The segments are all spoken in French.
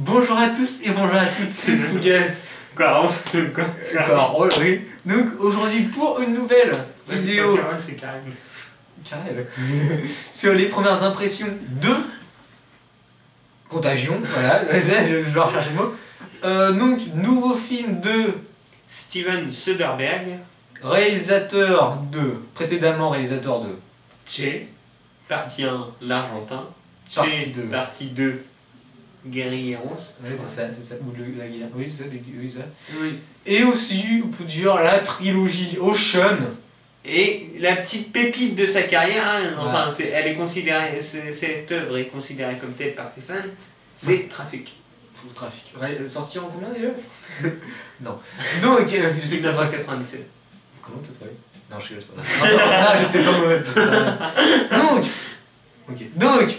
Bonjour à tous et bonjour à toutes, c'est Fougas. Quoi, oui. Donc aujourd'hui pour une nouvelle vidéo. C'est Karel. Karel. Sur les premières impressions de Contagion, voilà, je vais rechercher le mot. Donc, nouveau film de Steven Soderbergh, précédemment réalisateur de Che, partie 1, l'Argentin, Partie Che, 2. partie 2, Guerrilleros. Ouais, c'est ça, ou la guerre. Oui, c'est ça, oui, ça. Oui. Et aussi, on peut dire la trilogie Ocean. Et la petite pépite de sa carrière, hein, enfin, Ouais. elle est considérée, cette œuvre est considérée comme telle par ses fans, c'est Trafic. Faux trafic. Sorti en combien déjà? Non. Donc, je sais que t'as pas. 1997. Comment t'as trouvé? Non, je sais pas. Non, je sais pas moi. Donc, ok. Donc,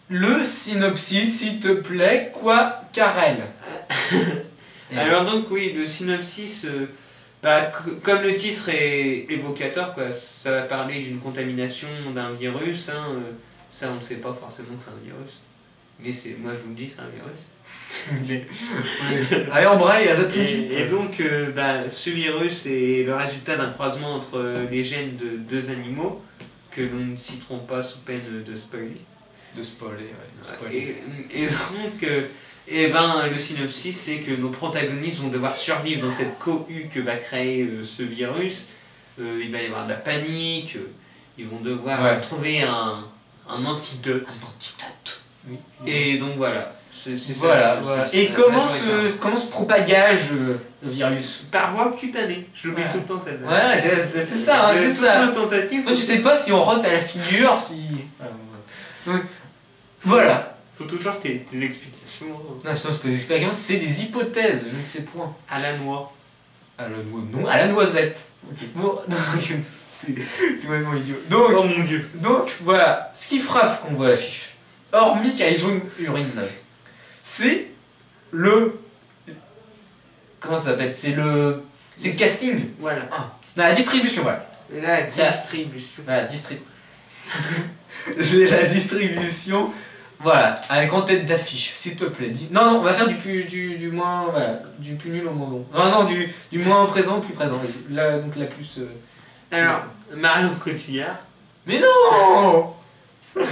le synopsis, s'il te plaît, quoi, Karel? Alors donc oui, le synopsis, comme le titre est évocateur, quoi, ça va parler d'une contamination d'un virus, hein, ça on ne sait pas forcément que c'est un virus, mais moi je vous le dis, c'est un virus. Allez, en braille, il y a d'autres Et donc ce virus est le résultat d'un croisement entre les gènes de deux animaux que nous ne citerons pas sous peine de spoiler. De spoiler, ouais. De spoiler. Et donc, le synopsis, c'est que nos protagonistes vont devoir survivre dans cette cohue que va créer ce virus. Il va y avoir de la panique, ils vont devoir trouver un antidote. Un antidote. Oui. Et donc voilà. C'est voilà, ça, voilà. c'est Et la comment se propagage le virus? par voie cutanée. J'oublie Ouais. tout le temps cette Ouais, c'est ça, hein, c'est ça. Tentative. Toi, tu sais pas si on rote à la figure, si. Voilà. Faut toujours tes explications. Non, sinon, c'est pas des expériences, c'est des hypothèses, je ne sais point. À la noix. À la noix, non, à la noisette. Ok, bon, c'est complètement idiot. Donc, Oh mon dieu. donc, voilà, ce qui frappe quand on voit l'affiche, hormis qu'elle est jaune urine, c'est le. Comment ça s'appelle? C'est le casting. Voilà. Ah, non, la distribution, voilà. La distribution. Voilà, la distribution. Voilà, avec en tête d'affiche, s'il te plaît. Non, on va faire du moins. Voilà, du plus nul au moins bon. Non, du moins présent au plus présent, vas-y. Là, donc la plus. Alors, Marion Cotillard. Mais non. Ok,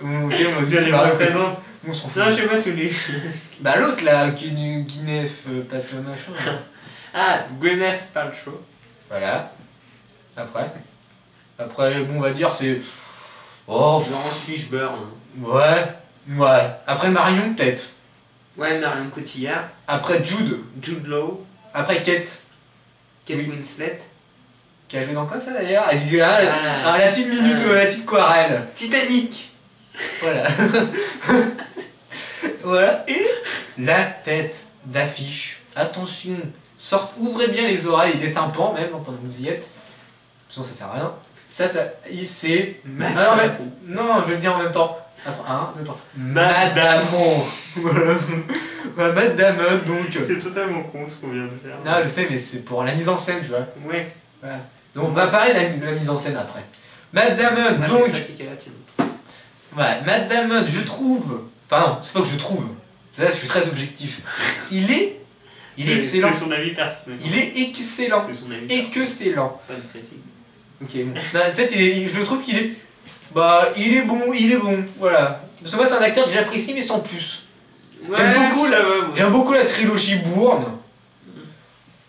on va Je dire les Mario représente. Cotillard. On s'en fout. Non, je sais pas si les. Bah, l'autre là, Guinef, pas de machin. Ah, Gwyneth Paltrow. Voilà. Après, bon, on va dire c'est. Oh, Laurence Fishburne. ouais. Après Marion, peut-être. Ouais, Marion Cotillard. Après Jude. Jude Law. Après Kate. Kate Oui. Winslet. Qui a joué dans quoi ça d'ailleurs? La petite minute, la petite Quarelle. Titanic. Voilà. Voilà. Et la tête d'affiche. Attention, ouvrez bien les oreilles et les tympans, même pendant que vous y êtes. Sinon ça sert à rien. C'est. Non, je vais le dire en même temps. Attends, 1, 2, 3. Madame. Voilà. Madame, donc. C'est totalement con ce qu'on vient de faire. Non, je sais, mais c'est pour la mise en scène, tu vois. Ouais. Voilà. Donc on va parler de la mise en scène après. Madame, Moi, donc. je pratique à la tienne. Ouais, Madame, je trouve. Enfin, non, c'est pas que je trouve. Ça, je suis très objectif. Il est excellent. C'est son avis personnel. Il est excellent. C'est son avis personnel. Excellent. Pas de critique. Ok, bon. Non, en fait, je le trouve qu'il est. Il est bon, voilà. Parce que moi, c'est un acteur que j'apprécie, mais sans plus. Ouais, J'aime beaucoup la trilogie Bourne.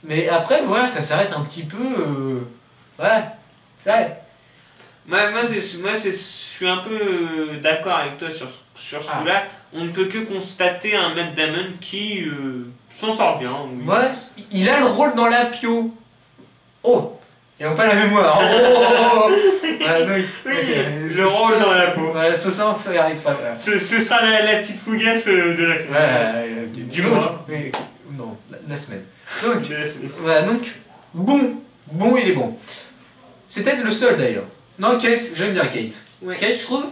Mais après, voilà, ça s'arrête un petit peu. Ouais, ça. Moi, je suis un peu d'accord avec toi sur ce coup-là. On ne peut que constater un Matt Damon qui s'en sort bien. Oui. Ouais, il a le rôle dans la Pio. Oh, ils n'ont pas la mémoire. Oh, voilà, donc, Oui, okay. le rôle dans la peau. Voilà, ça sent faire exprès. Voilà. Ce sera la petite fougasse de la Ouais, du mois. Non, la semaine. Donc, De la semaine. voilà, donc, bon, il est bon. C'est peut-être le seul d'ailleurs. Non, Kate, j'aime bien Kate. Ouais. Kate, je trouve.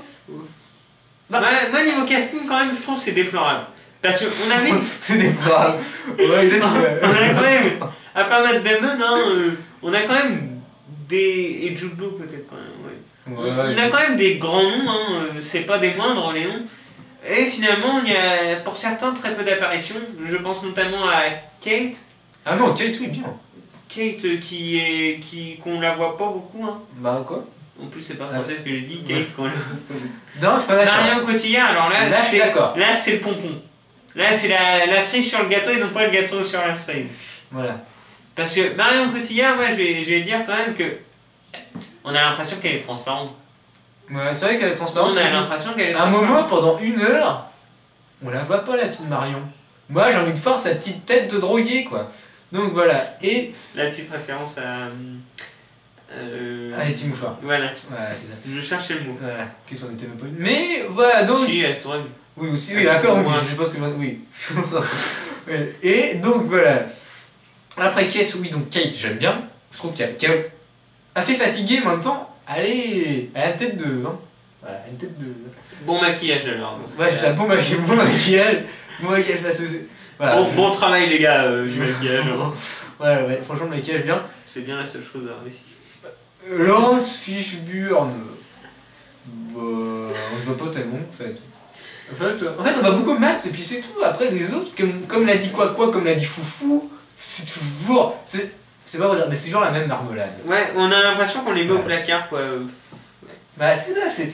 Moi, niveau casting, quand même, je trouve que c'est déplorable. Parce qu'on avait. C'est des braves. Ouais, il est on a quand même. À part Matt Damon, hein, on a quand même des. Et Jude Law, peut-être quand même, ouais. Ouais, On a quand même des grands noms, hein, c'est pas des moindres les noms. Et finalement, il y a pour certains très peu d'apparitions. Je pense notamment à Kate. Ah non, Kate, oui, bien. Kate qu'on la voit pas beaucoup. Hein. Bah quoi? En plus, c'est pas français ce que j'ai dit, Kate. Qu'on la... Non, je suis pas d'accord. Marion Cotillard, alors là, je suis d'accord. Là, c'est le pompon. Là, c'est la cerise sur le gâteau et non pas le gâteau sur la cerise. Voilà. Parce que Marion Cotillard, moi, je vais dire quand même que on a l'impression qu'elle est transparente. Ouais, c'est vrai qu'elle est transparente. On a l'impression qu'elle est À un transparente. moment, pendant 1 heure, on la voit pas, la petite Marion. Moi, j'ai envie de voir sa petite tête de drogué, quoi. Donc voilà. Et. La petite référence à. Allez, petit mouchoir. Voilà. Ouais, c'est ça. Je cherchais le mot. Voilà, qui s'en était même pas une. Mais voilà, donc. Si, elle se drogue. Oui, aussi, oui, d'accord, oui, je pense que. Oui. Ouais. Et donc voilà. Après Kate, oui, donc Kate, j'aime bien. Je trouve qu'elle a fait fatiguer, mais en même temps, elle a une tête de. Hein. Voilà, une tête de. Bon maquillage alors. Ouais, c'est ça, bon maquillage. Bon maquillage, parce que voilà. Bon travail les gars, du maquillage. Hein. Ouais, franchement, le maquillage bien. C'est bien la seule chose à réussir. Laurence Fishburne. Bah, on ne voit pas tellement en fait. En fait, on va beaucoup Max et puis c'est tout. Après, les autres, comme l'a dit comme l'a dit Foufou, c'est toujours. C'est pas vrai, mais c'est genre la même marmelade. Ouais, on a l'impression qu'on les met au placard quoi. Bah, c'est ça, c'est.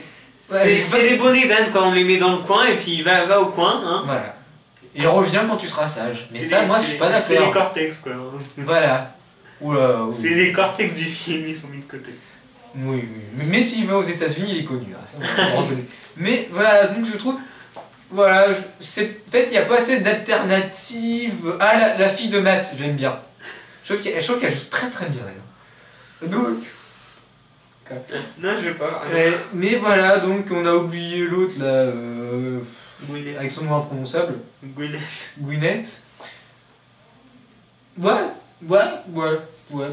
Ouais, c'est les bonnets d'âne quoi, on les met dans le coin et puis va au coin. Hein. Voilà. Et reviens quand tu seras sage. Mais ça, moi, je suis pas d'accord. C'est les cortex quoi. Voilà. Oula. Oui. C'est les cortex du film, ils sont mis de côté. Oui. Mais s'il va aux États-Unis, il est connu. Hein. Ça, on reconnaît. Mais voilà, donc je trouve. Voilà, en fait, il n'y a pas assez d'alternatives. Ah, la fille de Matt, j'aime bien. Je trouve qu'elle joue très très bien, elle. Donc. Non, je vais pas. Mais voilà, donc on a oublié l'autre là. Gwyneth. Avec son nom imprononçable. Gwyneth. Ouais. Bah,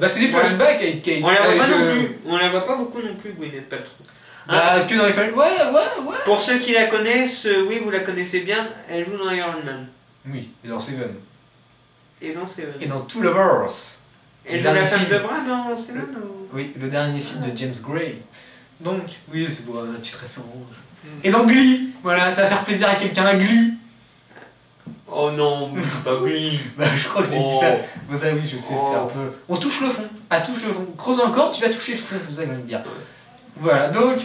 c'est des flashbacks avec Kate. On la voit pas non plus. On la voit pas beaucoup non plus, Gwyneth Paltrow. Bah, que dans les flashbacks. Ouais. Pour ceux qui la connaissent, oui, vous la connaissez bien, elle joue dans Iron Man. Oui, et dans Seven. Et dans Seven. Et dans Two Lovers. Elle joue la femme de bras dans Seven ou... Oui, le dernier film de James Gray. Donc, oui, c'est pour une petite référence. Et dans Glee, voilà, ça va faire plaisir à quelqu'un, Glee. Oh non, pas Glee. Bah, je crois que j'ai dit ça. Bon, ça, oui, je sais, c'est un peu. On touche le fond. Touche le fond. Creuse encore, tu vas toucher le fond, c'est ça que je veux dire. Voilà, donc.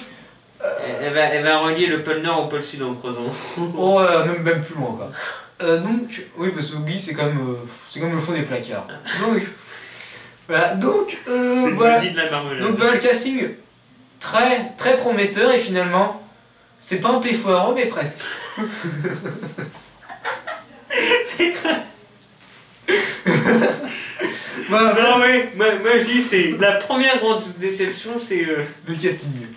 Elle va relier le pôle Nord au pôle Sud en creusant. Oh, même plus loin, quoi. Donc, oui, parce que Glee, c'est comme le fond des placards. Donc. Voilà, donc. C'est voilà. de la marmelade. Donc, voilà le casting très, très prometteur et finalement, c'est pas un P4, mais presque. C'est quoi? Voilà, non mais moi je dis c'est la première grande déception c'est le casting.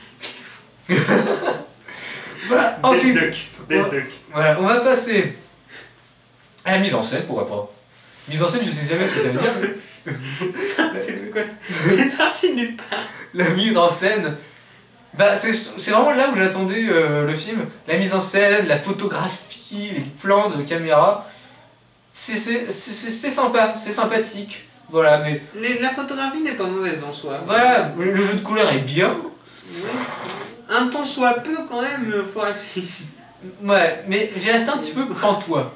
Voilà, ensuite voilà, on va passer à la mise en scène, pourquoi pas. Mise en scène, je sais jamais ce que ça veut dire. C'est quoi? C'est sorti nulle part. La mise en scène, bah c'est vraiment là où j'attendais le film. La mise en scène, la photographie, les plans de caméra. C'est sympa, c'est sympathique. Voilà, mais. La photographie n'est pas mauvaise en soi. Voilà, le jeu de couleurs est bien. Ouais. Un temps soit peu quand même, faut réfléchir. Ouais, mais j'ai resté un petit peu pantois.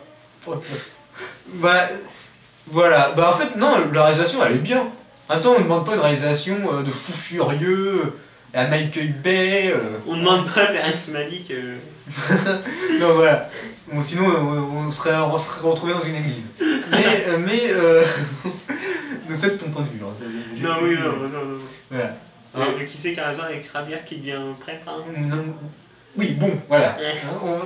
Voilà, bah en fait, non, la réalisation elle est bien. En même temps, on ne demande pas une réalisation de fou furieux, à Michael Bay. On ne demande pas à Terrence Malick. Non, voilà. Bon, sinon, on serait retrouvé dans une église. Mais donc ça, c'est ton point de vue. Hein. Non, oui, non. Voilà. Qui c'est qui a raison avec Rabière qui devient prêtre hein Oui, bon, voilà. Ouais.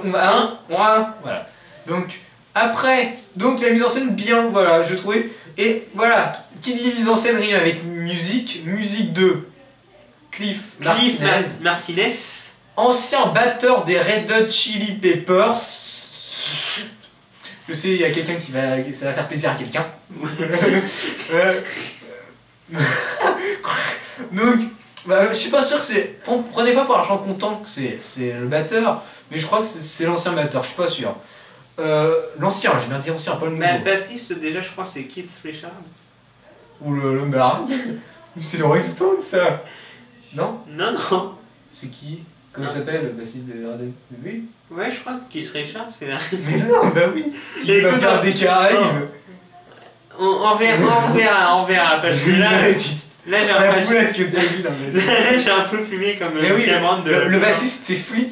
On a un. Voilà. Donc, après, la mise en scène, bien, voilà, je trouvais. Et voilà, qui dit mise en scène rime avec musique de Cliff Martinez. Ancien batteur des Red Hot Chili Peppers. Je sais, il y a quelqu'un ça va faire plaisir à quelqu'un. Donc, je suis pas sûr que c'est. Prenez pas pour argent comptant que c'est le batteur, mais je crois que c'est l'ancien batteur, je suis pas sûr. L'ancien, j'ai bien dit ancien, pas le nouveau. Le bassiste, déjà, je crois, c'est Keith Richards. Ou le bar. C'est le Rolling Stone, ça. Non? Non. C'est qui? Comment il s'appelle, le bassiste de Radiohead? Oui. Ouais, je crois Keith Richards, c'est là. Mais non, bah oui. Il va faire des Caraïbes. On verra, parce que là j'ai la boulette que t'as dit, là. Là j'ai un peu fumé comme mais oui, Cameron de... le bassiste c'est Flea,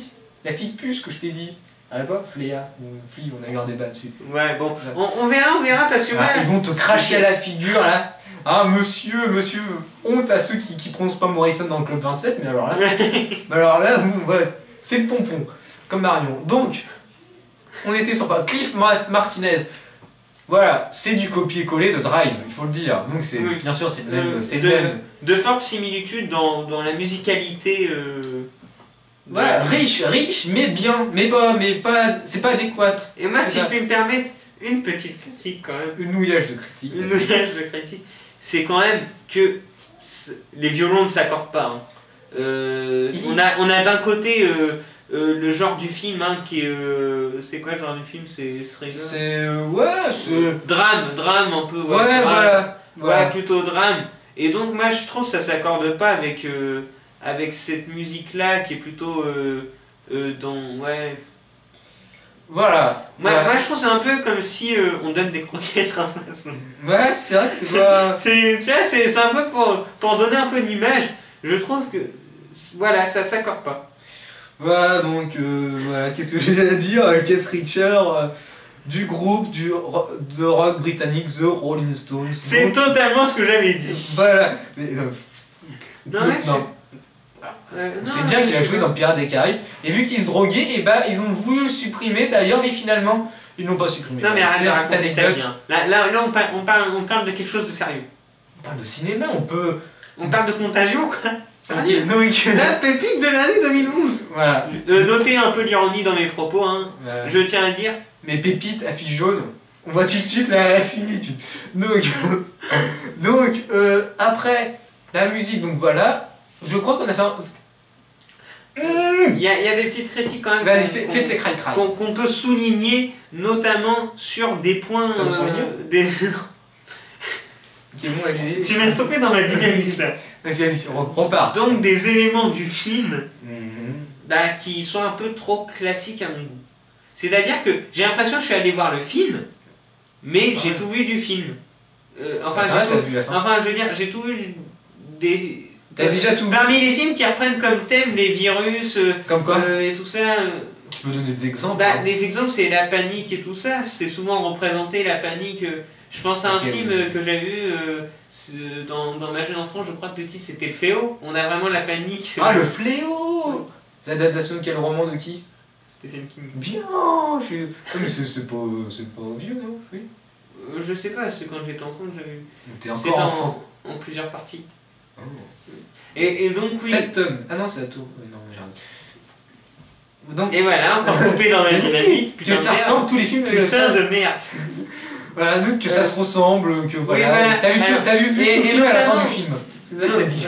la petite puce que je t'ai dit. Ah pas Flea, Flea, on a eu un débat dessus. Ouais, bon, on verra parce que... Ils vont te cracher à la figure, là. Ah, monsieur, honte à ceux qui prononcent pas Morrison dans le Club 27, mais alors là, bon, ouais, c'est le pompon, comme Marion. Donc, on était sur Cliff Martinez. Voilà, c'est du copier-coller de Drive, il faut le dire. Donc, bien sûr, c'est le même. De fortes similitudes dans la musicalité. Voilà, riche, mais bien, mais pas, c'est pas adéquat. Et moi, si je peux me permettre, une petite critique quand même. Une nouillage de critique. C'est quand même que les violons ne s'accordent pas. Hein. On a d'un côté le genre du film qui est... c'est quoi le genre du film? C'est thriller? C'est drame un peu. Ouais, voilà. Ouais, plutôt drame. Et donc moi je trouve que ça s'accorde pas avec cette musique-là qui est plutôt dans... Ouais... Voilà. Moi je trouve que c'est un peu comme si on donne des croquettes en face. Ouais, c'est vrai que c'est pas... Tu vois, c'est un peu pour donner un peu l'image. Je trouve que... Voilà, ça s'accorde pas. Voilà, donc, voilà, qu'est-ce que j'ai à dire? Keith Richards, du groupe de rock britannique The Rolling Stones. C'est totalement ce que j'avais dit. Voilà. Non. C'est bien qu'il a joué dans Pirates des Caraïbes. Et vu qu'il se droguait, et bah, ils ont voulu le supprimer d'ailleurs, mais finalement, ils l'ont pas supprimé. Non mais arrête, là on parle de quelque chose de sérieux. On parle de cinéma, on parle de Contagion, quoi. Sérieux. La pépite de l'année 2011. Voilà. Notez un peu l'ironie dans mes propos, hein. Voilà. Je tiens à dire. Mais pépite, affiche jaune, on voit tout de suite la similitude. Donc après la musique, donc voilà, je crois qu'on a fait un... Il y a des petites critiques quand même. Vas-y, fais tes cry. Qu'on peut souligner, notamment sur des points... Okay, bon, vas-y. Tu m'as stoppé dans ma dynamique là. Vas-y, repars. Donc des éléments du film qui sont un peu trop classiques à mon goût. C'est-à-dire que j'ai l'impression que je suis allé voir le film, mais j'ai tout vu du film. T'as je veux dire, j'ai tout vu des... T'as déjà tout vu? Parmi les films qui reprennent comme thème les virus comme quoi et tout ça... Tu peux donner des exemples? Les exemples, c'est la panique et tout ça. C'est souvent représenté, la panique... Je pense à un film que j'ai vu dans ma jeune enfance, je crois que le titre c'était Le Fléau. On a vraiment la panique. Ah, Le Fléau! C'est l'adaptation de quel roman, de qui? Stephen King. Bien! Mais c'est pas vieux, non? Oui. Je sais pas, c'est quand j'étais enfant que j'avais vu. T'es encore enfant. En plusieurs parties. Oh. Et donc, oui. 7 tomes. Ah non, c'est la tour. Non, j'ai donc, et voilà, encore coupé dans la dynamique. Putain, que ça ressemble tous les films. Putain de merde. Voilà, donc que ça se ressemble, que voilà. Oui, voilà. T'as vu tout le film à la fin du film. C'est ça que t'as dit.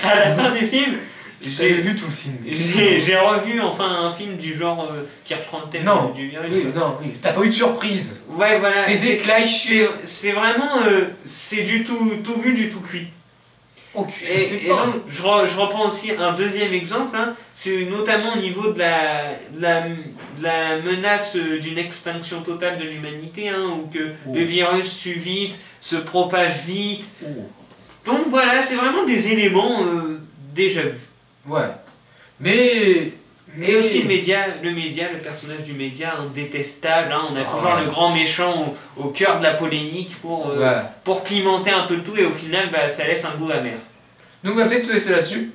À la fin du film, j'ai vu tout le film. J'ai revu enfin un film du genre qui reprend le thème du virus. Oui, t'as pas eu de surprise. Ouais, voilà. C'est clichés. C'est vraiment. C'est du tout vu, du tout cuit. Oh, et donc, je reprends aussi un deuxième exemple, hein, c'est notamment au niveau de la menace d'une extinction totale de l'humanité, hein, où que le virus tue vite, se propage vite. Donc voilà, c'est vraiment des éléments déjà vus. Ouais. Mais et aussi le personnage du média, détestable, hein, on a toujours le grand méchant au cœur de la polémique pour pimenter un peu le tout, et au final ça laisse un goût amer. Donc on va peut-être se laisser là-dessus.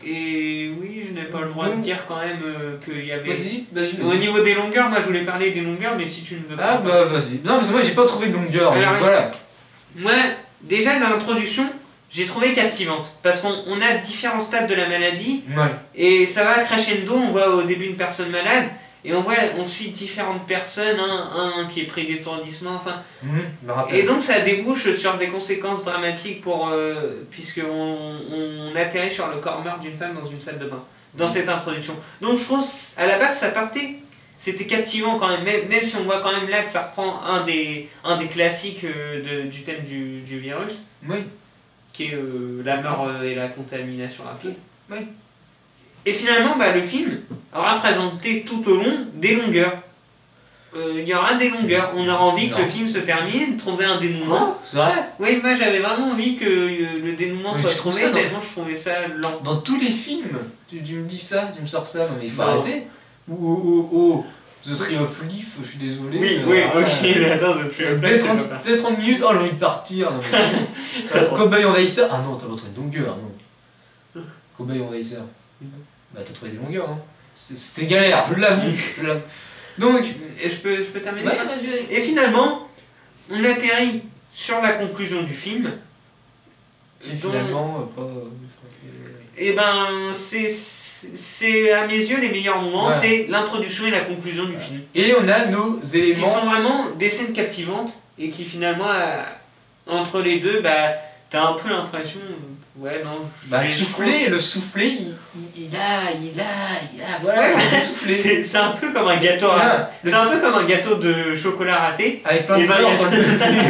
Et oui, je n'ai pas le droit de dire quand même qu'il y avait... Vas-y. Au niveau des longueurs, moi je voulais parler des longueurs, mais si tu ne veux pas... Ah bah vas-y. Non, parce que moi j'ai pas trouvé de longueur, alors, voilà. Moi, déjà l'introduction, j'ai trouvé captivante, parce qu'on a différents stades de la maladie, et ça va crescendo, on voit au début une personne malade, et on suit différentes personnes, un qui est pris d'étourdissement, enfin... Et donc ça débouche sur des conséquences dramatiques puisqu'on atterrit sur le corps meurt d'une femme dans une salle de bain, dans cette introduction. Donc je trouve, à la base, c'était captivant quand même, même si on voit quand même là que ça reprend un des classiques du thème du virus, qui est la mort et la contamination rapide. Et finalement, bah, le film aura présenté tout au long des longueurs. Il y aura des longueurs. On aura envie que le film se termine, trouver un dénouement. C'est vrai? Oui, moi j'avais vraiment envie que le dénouement soit trouvé, tellement je trouvais ça lent. Dans tous les films, tu me dis ça, tu me sors ça, non mais il faut arrêter. Oh, The Tree of Leaf, je suis désolé. Oui, ok, mais attends, The Tree of Leaf. Dès 30 minutes, oh j'ai envie de partir. Non, mais Cowboy Envahisseur, ah non, t'as pas trouvé de longueur, non. Cowboy Envahisseur. Bah t'as trouvé des longueurs, hein. C'est galère, je l'avoue. Donc, et je peux terminer? Ouais, et finalement, on atterrit sur la conclusion du film. Et finalement, pas... Et ben, c'est à mes yeux les meilleurs moments, c'est l'introduction et la conclusion du film. Et on a nos éléments... Qui sont vraiment des scènes captivantes, et qui finalement, entre les deux, bah, t'as un peu l'impression... Ouais, non... Bah, le soufflé, il a, voilà, il est soufflé. C'est un peu comme un gâteau c'est un peu comme un gâteau de chocolat raté. Avec plein de beurre sur le dessus.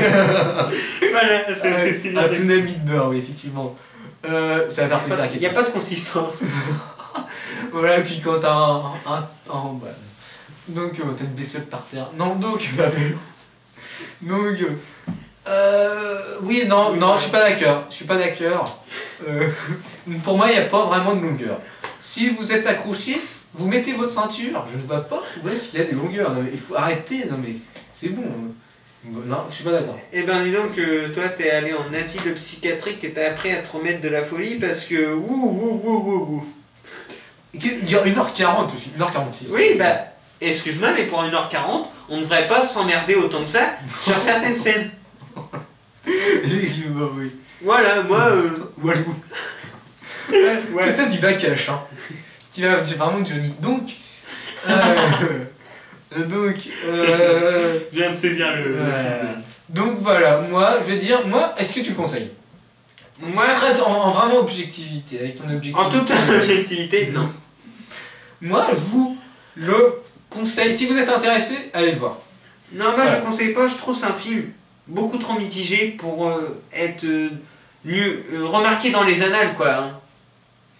Voilà, c'est ce qu'il a. Un tsunami de beurre, oui, effectivement. Ça va faire plaisir à quelqu'un. Il n'y a pas de consistance. Voilà, et puis quand t'as bah, donc t'as une bestiole par terre. Non, donc... oui, non, je suis pas d'accord. Pour moi, il n'y a pas vraiment de longueur. Si vous êtes accroché, vous mettez votre ceinture, je ne vois pas où est-ce qu'il y a des longueurs. Non, mais il faut arrêter, non mais c'est bon. Non, je suis pas d'accord. Eh ben dis donc que toi t'es allé en asile psychiatrique et t'as appris à te remettre de la folie parce que Il y a 1h40 aussi, 1h46. Oui, bah, excuse-moi, mais pour 1h40, on ne devrait pas s'emmerder autant que ça sur certaines scènes. Effectivement, oui. Voilà, moi... Walou. Ouais. Toi, tu vas cash, hein. Tu vas vraiment Johnny. Donc... Je viens de saisir le... Donc voilà, moi, je vais dire... est-ce que tu le conseilles? Moi... Traite en vraiment objectivité, avec ton objectivité. En toute objectivité, non. Moi, je vous le conseille. Si vous êtes intéressé, allez le voir. Non, moi, je ne conseille pas. Je trouve c'est un film beaucoup trop mitigé pour être remarqué dans les annales, quoi. Hein.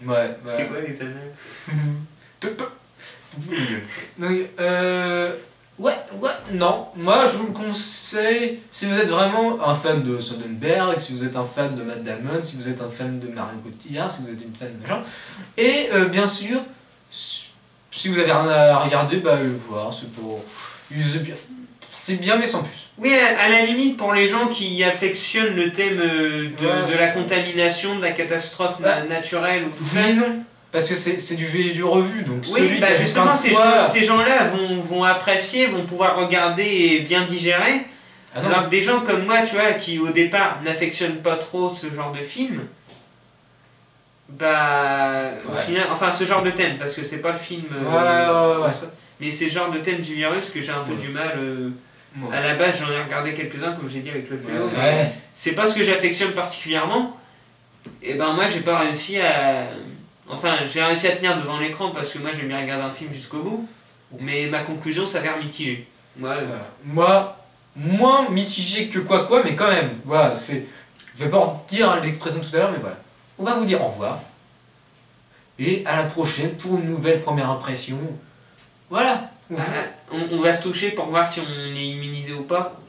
Ouais. C'est quoi les annales? Donc, non. Moi, je vous le conseille si vous êtes vraiment un fan de Soderbergh, si vous êtes un fan de Matt Damon, si vous êtes un fan de Marion Cotillard, si vous êtes une fan de machin. Et bien sûr, si vous avez rien à regarder, bah allez le voir. C'est bien, mais sans plus. Oui, à la limite, pour les gens qui affectionnent le thème de la contamination, de la catastrophe naturelle ou tout ça. Mais non, parce que c'est du revu, donc oui, celui bah qui a justement, ces gens-là vont apprécier, vont pouvoir regarder et bien digérer. Alors que des gens comme moi, tu vois, qui au départ n'affectionnent pas trop ce genre de film, bah, au final, enfin ce genre de thème, parce que c'est pas le film, mais c'est le genre de thème du virus que j'ai un peu du mal. À la base, j'en ai regardé quelques-uns, comme j'ai dit avec le Léo. C'est pas ce que j'affectionne particulièrement. Et ben moi, j'ai pas réussi à. Enfin, j'ai réussi à tenir devant l'écran parce que moi, j'aime bien regarder un film jusqu'au bout. Mais ma conclusion s'avère mitigée. Moi, moins mitigé que quoi, mais quand même. Voilà, c'est. Je vais pas dire l'expression tout à l'heure, mais voilà. On va vous dire au revoir. Et à la prochaine pour une nouvelle première impression. Voilà. On va se toucher pour voir si on est immunisé ou pas.